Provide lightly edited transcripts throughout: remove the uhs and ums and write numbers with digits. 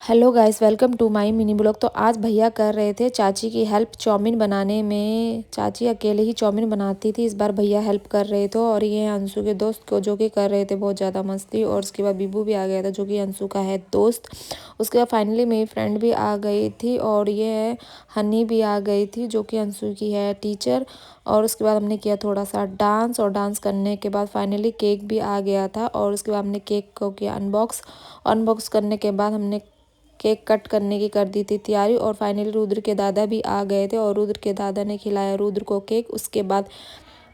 Hello guys, welcome to my mini blog. तो आज भैया कर रहे थे चाची की हेल्प चाउमीन बनाने में। चाची अकेले ही चाउमीन बनाती थी, इस बार भैया हेल्प कर रहे थे। और ये अंशु के दोस्त को जो कि कर रहे थे बहुत ज़्यादा मस्ती। और उसके बाद बीबू भी आ गया था जो कि अंशु का है दोस्त। उसके बाद फाइनली मेरी फ्रेंड भी आ गई थी और ये हनी भी आ गई थी जो कि अंशु की है टीचर। और उसके बाद हमने किया थोड़ा सा डांस, और डांस करने के बाद फाइनली केक भी आ गया था। और उसके बाद हमने केक को किया अनबॉक्स करने के बाद हमने केक कट करने की कर दी थी तैयारी। और फाइनली रुद्र के दादा भी आ गए थे और रुद्र के दादा ने खिलाया रुद्र को केक। उसके बाद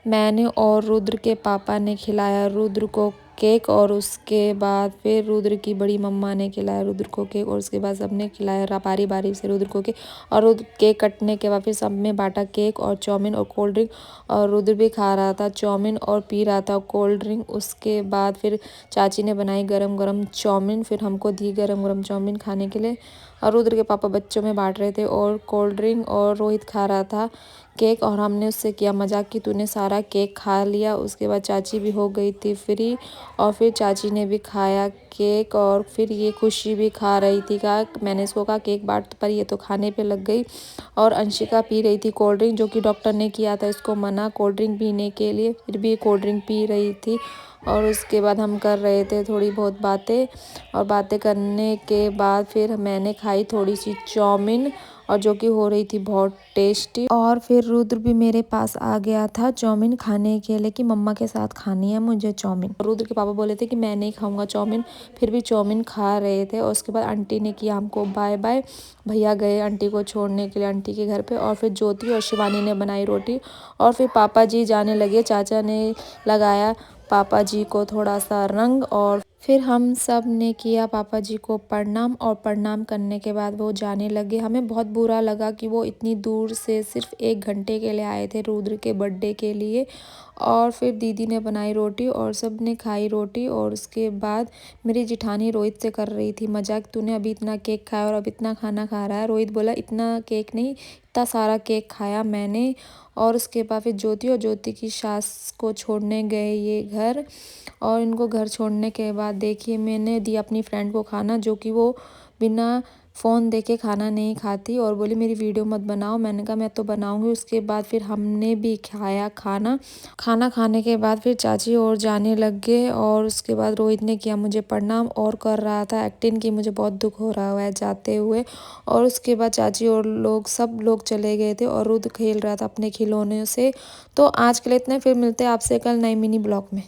मैंने और रुद्र के पापा ने खिलाया रुद्र को केक। और उसके बाद फिर रुद्र की बड़ी मम्मा ने खिलाया रुद्र को केक। और उसके बाद सबने खिलाया बारी बारी से रुद्र को केक। और रुद्र केक कटने के बाद फिर सब में बांटा केक और चाउमीन और कोल्ड ड्रिंक। और रुद्र भी खा रहा था चाउमीन और पी रहा था कोल्ड ड्रिंक। उसके बाद फिर चाची ने बनाई गरम गरम चाउमीन, फिर हमको दी गरम गरम चाउमीन खाने के लिए। और रुद्र के पापा बच्चों में बांट रहे थे और कोल्ड ड्रिंक, और रोहित खा रहा था केक। और हमने उससे किया मजाक कि तूने सारा केक खा लिया। उसके बाद चाची भी हो गई थी फ्री और फिर चाची ने भी खाया केक। और फिर ये खुशी भी खा रही थी। कहा मैंने इसको कहा केक बांट, पर ये तो खाने पे लग गई। और अंशिका पी रही थी कोल्ड ड्रिंक, जो कि डॉक्टर ने किया था इसको मना कोल्ड ड्रिंक पीने के लिए, फिर भी कोल्ड ड्रिंक पी रही थी। और उसके बाद हम कर रहे थे थोड़ी बहुत बातें। और बातें करने के बाद फिर मैंने खाई थोड़ी सी चाउमीन, और जो कि हो रही थी बहुत टेस्टी। और फिर रुद्र भी मेरे पास आ गया था चाउमीन खाने के लिए कि मम्मा के साथ खानी है मुझे चाउमीन। रुद्र के पापा बोले थे कि मैं नहीं खाऊंगा चाउमीन, फिर भी चाउमीन खा रहे थे। और उसके बाद आंटी ने किया हमको बाय बाय। भैया गए आंटी को छोड़ने के लिए आंटी के घर पे। और फिर ज्योति और शिवानी ने बनाई रोटी। और फिर पापा जी जाने लगे, चाचा ने लगाया पापा जी को थोड़ा सा रंग। और फिर हम सब ने किया पापा जी को प्रणाम। और प्रणाम करने के बाद वो जाने लगे। हमें बहुत बुरा लगा कि वो इतनी दूर से सिर्फ 1 घंटे के लिए आए थे रुद्र के बर्थडे के लिए। और फिर दीदी ने बनाई रोटी और सब ने खाई रोटी। और उसके बाद मेरी जिठानी रोहित से कर रही थी मजाक, तूने अभी इतना केक खाया और अब इतना खाना खा रहा है। रोहित बोला इतना केक नहीं, इतना सारा केक खाया मैंने। और उसके बाद फिर ज्योति और ज्योति की सास को छोड़ने गए ये घर। और इनको घर छोड़ने के बाद देखिए मैंने दी अपनी फ्रेंड को खाना, जो कि वो बिना फ़ोन देखे खाना नहीं खाती। और बोली मेरी वीडियो मत बनाओ। मैंने कहा मैं तो बनाऊंगी। उसके बाद फिर हमने भी खाया खाना खाने के बाद फिर चाची और जाने लग गए। और उसके बाद रोहित ने किया मुझे प्रणाम और कर रहा था एक्टिंग की मुझे बहुत दुख हो रहा है जाते हुए। और उसके बाद चाची और लोग सब लोग चले गए थे और रुद्र खेल रहा था अपने खिलौने से। तो आज के लिए इतना, फिर मिलते हैं आपसे कल नए मिनी ब्लॉग में।